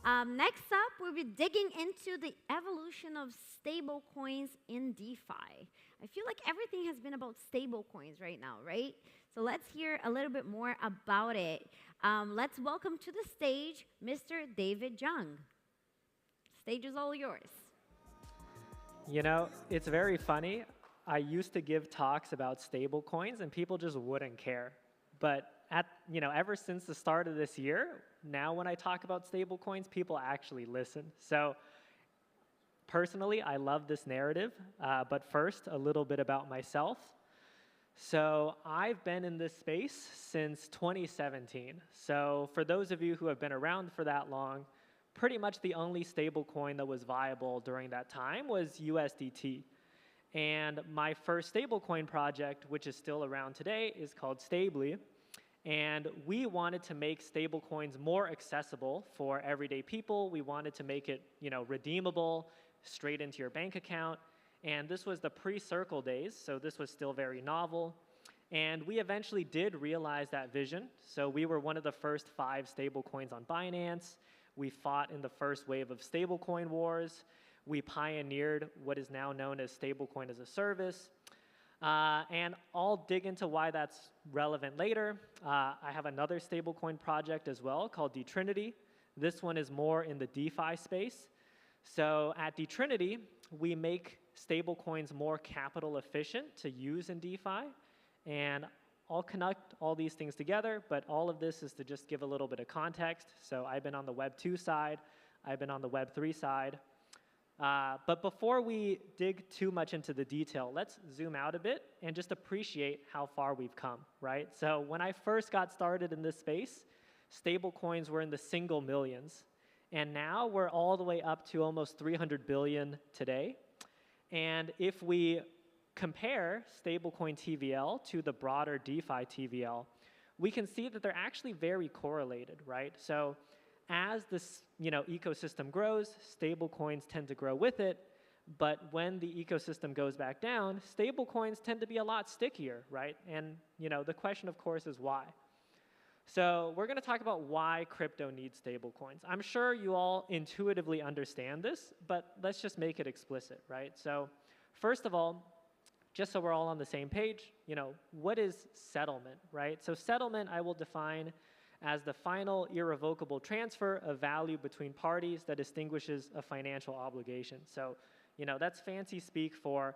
Next up, we'll be digging into the evolution of stablecoins in DeFi. I feel like everything has been about stablecoins right now, right? So let's hear a little bit more about it. Let's welcome to the stage Mr. David Zhang. Stage is all yours. You know, it's very funny. I used to give talks about stablecoins, and people just wouldn't care. But ever since the start of this year, now when I talk about stablecoins, people actually listen. So personally, I love this narrative. But first, a little bit about myself. So I've been in this space since 2017. So for those of you who have been around for that long, pretty much the only stablecoin that was viable during that time was USDT. And my first stablecoin project, which is still around today, is called Stably. And we wanted to make stablecoins more accessible for everyday people. We wanted to make it, redeemable straight into your bank account. And this was the pre-Circle days, so this was still very novel. And we eventually did realize that vision. So we were one of the first 5 stablecoins on Binance. We fought in the first wave of stablecoin wars. We pioneered what is now known as stablecoin as a service. And I'll dig into why that's relevant later. I have another stablecoin project as well called dTrinity. This one is more in the DeFi space. So at dTrinity, we make stablecoins more capital efficient to use in DeFi. And I'll connect all these things together, but all of this is to just give a little bit of context. So I've been on the Web 2 side. I've been on the Web 3 side. But before we dig too much into the detail, let's zoom out a bit and just appreciate how far we've come, right? So when I first got started in this space, stablecoins were in the single millions. And now we're all the way up to almost 300 billion today. And if we compare stablecoin TVL to the broader DeFi TVL, we can see that they're actually very correlated, right? So as this ecosystem grows, stablecoins tend to grow with it. But when the ecosystem goes back down, stablecoins tend to be a lot stickier, right? And the question, of course, is why. So we're going to talk about why crypto needs stablecoins. I'm sure you all intuitively understand this, but let's just make it explicit, right? So first of all, just so we're all on the same page, what is settlement, right? So settlement I will define as the final irrevocable transfer of value between parties that distinguishes a financial obligation. So, that's fancy speak for,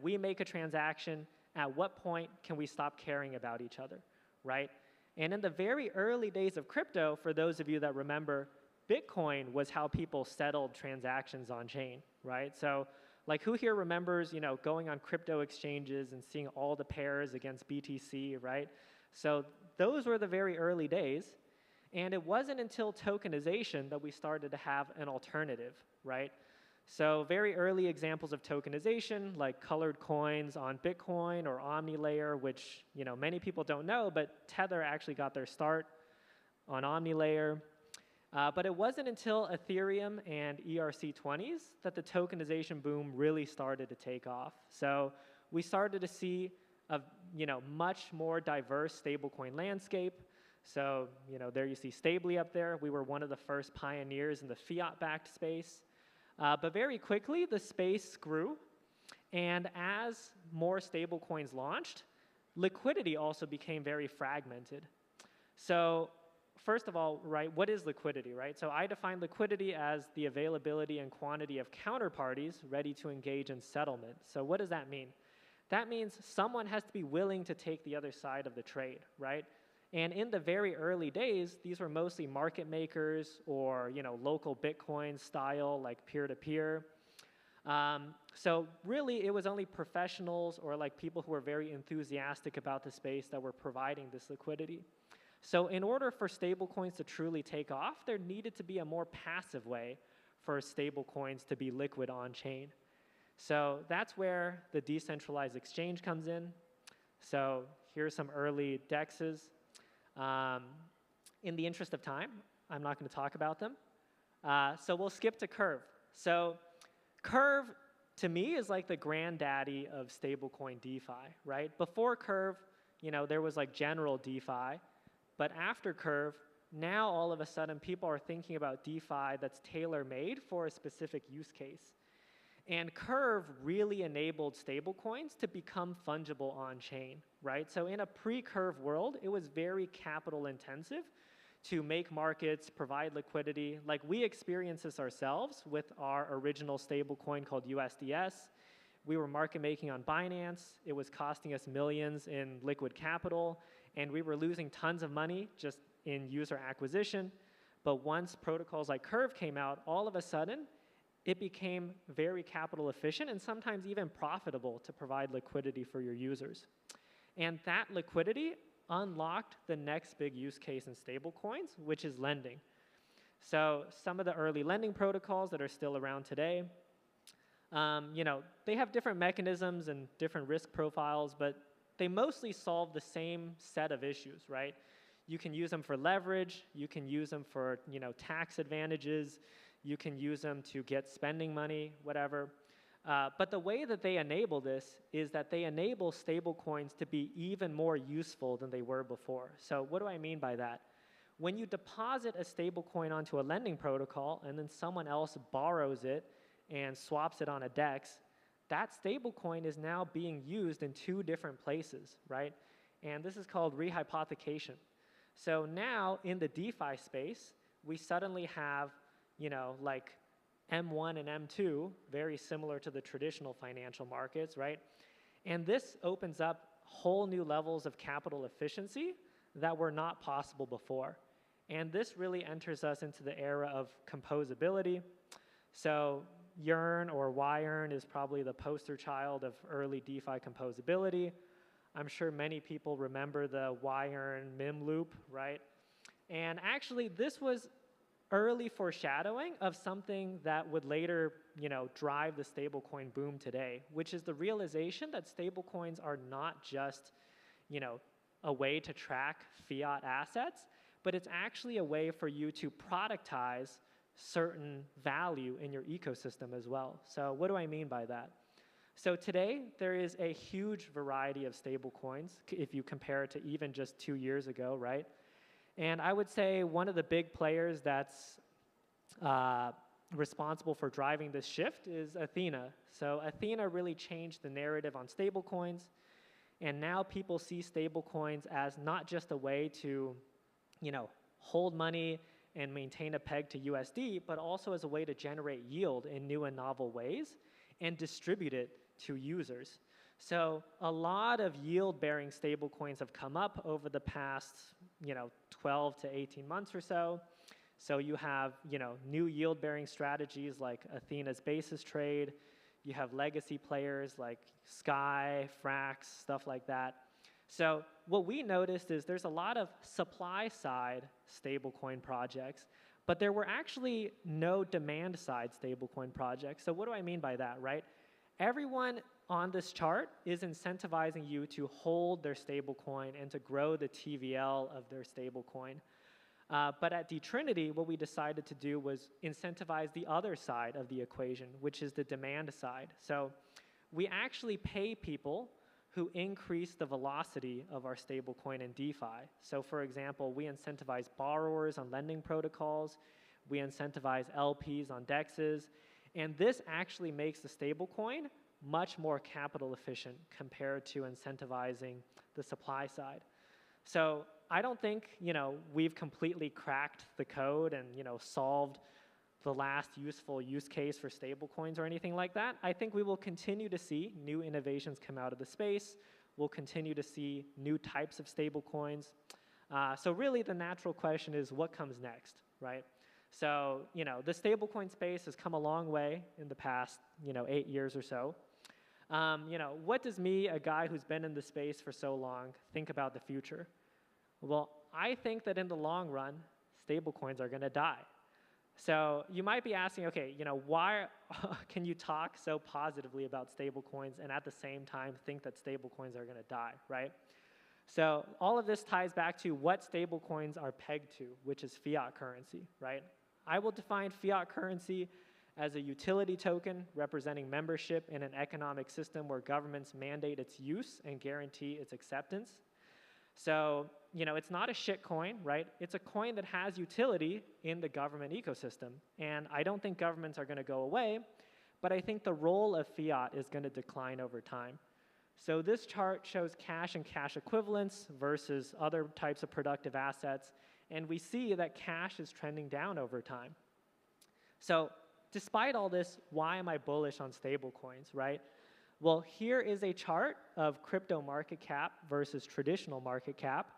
we make a transaction, at what point can we stop caring about each other, right? And in the very early days of crypto, for those of you that remember, Bitcoin was how people settled transactions on chain, right? So, like, who here remembers, going on crypto exchanges and seeing all the pairs against BTC, right? So those were the very early days. And it wasn't until tokenization that we started to have an alternative, right? So very early examples of tokenization, like colored coins on Bitcoin or OmniLayer, which many people don't know, but Tether actually got their start on OmniLayer. But it wasn't until Ethereum and ERC20s that the tokenization boom really started to take off. So we started to see a much more diverse stablecoin landscape. So there you see Stably up there. We were one of the first pioneers in the fiat-backed space. But very quickly, the space grew. And as more stablecoins launched, liquidity also became very fragmented. So first of all, right, what is liquidity, right? So I define liquidity as the availability and quantity of counterparties ready to engage in settlement. So what does that mean? That means someone has to be willing to take the other side of the trade, right? And in the very early days, these were mostly market makers or local Bitcoin style, like peer-to-peer. So really, it was only professionals or like people who were very enthusiastic about the space that were providing this liquidity. So in order for stablecoins to truly take off, there needed to be a more passive way for stablecoins to be liquid on-chain. So that's where the decentralized exchange comes in. So here's some early DEXs. In the interest of time, I'm not going to talk about them. So we'll skip to Curve. So Curve, to me, is like the granddaddy of stablecoin DeFi, right? Before Curve, there was like general DeFi. But after Curve, now all of a sudden people are thinking about DeFi that's tailor-made for a specific use case. And Curve really enabled stablecoins to become fungible on-chain, right? So in a pre-Curve world, it was very capital intensive to make markets, provide liquidity. Like we experienced this ourselves with our original stablecoin called USDS. We were market making on Binance. It was costing us millions in liquid capital, and we were losing tons of money just in user acquisition. But once protocols like Curve came out, all of a sudden, it became very capital efficient and sometimes even profitable to provide liquidity for your users. And that liquidity unlocked the next big use case in stablecoins, which is lending. So some of the early lending protocols that are still around today, they have different mechanisms and different risk profiles, but they mostly solve the same set of issues, right? You can use them for leverage, you can use them for tax advantages, you can use them to get spending money, whatever. But the way that they enable this is that they enable stablecoins to be even more useful than they were before. So what do I mean by that? When you deposit a stablecoin onto a lending protocol and then someone else borrows it and swaps it on a DEX, that stablecoin is now being used in two different places, right? And this is called rehypothecation. So now in the DeFi space, we suddenly have like M1 and M2, very similar to the traditional financial markets, right? And this opens up whole new levels of capital efficiency that were not possible before. And this really enters us into the era of composability. So Yearn or Yearn is probably the poster child of early DeFi composability. I'm sure many people remember the Yearn meme loop, right? And actually, this was early foreshadowing of something that would later, drive the stablecoin boom today, which is the realization that stablecoins are not just, a way to track fiat assets, but it's actually a way for you to productize certain value in your ecosystem as well. So what do I mean by that? So today, there is a huge variety of stablecoins if you compare it to even just 2 years ago, right? And I would say one of the big players that's responsible for driving this shift is Athena. So Athena really changed the narrative on stablecoins, and now people see stablecoins as not just a way to, hold money and maintain a peg to USD, but also as a way to generate yield in new and novel ways and distribute it to users. So a lot of yield-bearing stablecoins have come up over the past, 12 to 18 months or so. So you have, new yield-bearing strategies like Athena's basis trade. You have legacy players like Sky, Frax, stuff like that. So what we noticed is there's a lot of supply-side stablecoin projects, but there were actually no demand-side stablecoin projects. So what do I mean by that, right? Everyone on this chart is incentivizing you to hold their stablecoin and to grow the TVL of their stablecoin. But at dTrinity, what we decided to do was incentivize the other side of the equation, which is the demand side. So we actually pay people who increase the velocity of our stablecoin in DeFi. So for example, we incentivize borrowers on lending protocols. We incentivize LPs on DEXs. And this actually makes the stablecoin much more capital efficient compared to incentivizing the supply side. So I don't think, we've completely cracked the code and, solved the last useful use case for stablecoins or anything like that. I think we will continue to see new innovations come out of the space. We'll continue to see new types of stablecoins. So really the natural question is what comes next, right? So, the stablecoin space has come a long way in the past, 8 years or so. What does me, a guy who's been in the space for so long, think about the future? Well, I think that in the long run, stablecoins are going to die. So you might be asking, okay, why can you talk so positively about stablecoins and at the same time think that stablecoins are going to die, right? So all of this ties back to what stablecoins are pegged to, which is fiat currency, right? I will define fiat currency as a utility token representing membership in an economic system where governments mandate its use and guarantee its acceptance. So, it's not a shit coin, right? It's a coin that has utility in the government ecosystem. And I don't think governments are going to go away, but I think the role of fiat is going to decline over time. So this chart shows cash and cash equivalents versus other types of productive assets. And we see that cash is trending down over time. So despite all this, why am I bullish on stablecoins, right? Well, here is a chart of crypto market cap versus traditional market cap.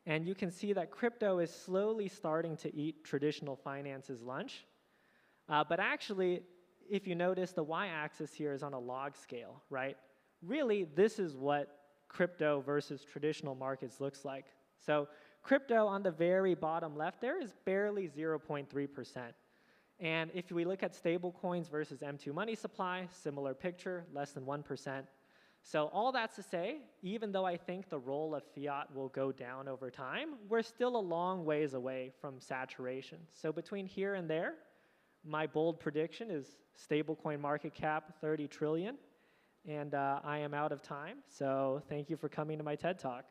And you can see that crypto is slowly starting to eat traditional finance's lunch. But actually, if you notice, the y-axis here is on a log scale, right? Really, this is what crypto versus traditional markets looks like. So crypto on the very bottom left there is barely 0.3%. And if we look at stable coins versus M2 money supply, similar picture, less than 1%. So all that's to say, even though I think the role of fiat will go down over time, we're still a long ways away from saturation. So between here and there, my bold prediction is stablecoin market cap 30 trillion. And I am out of time, so thank you for coming to my TED Talk.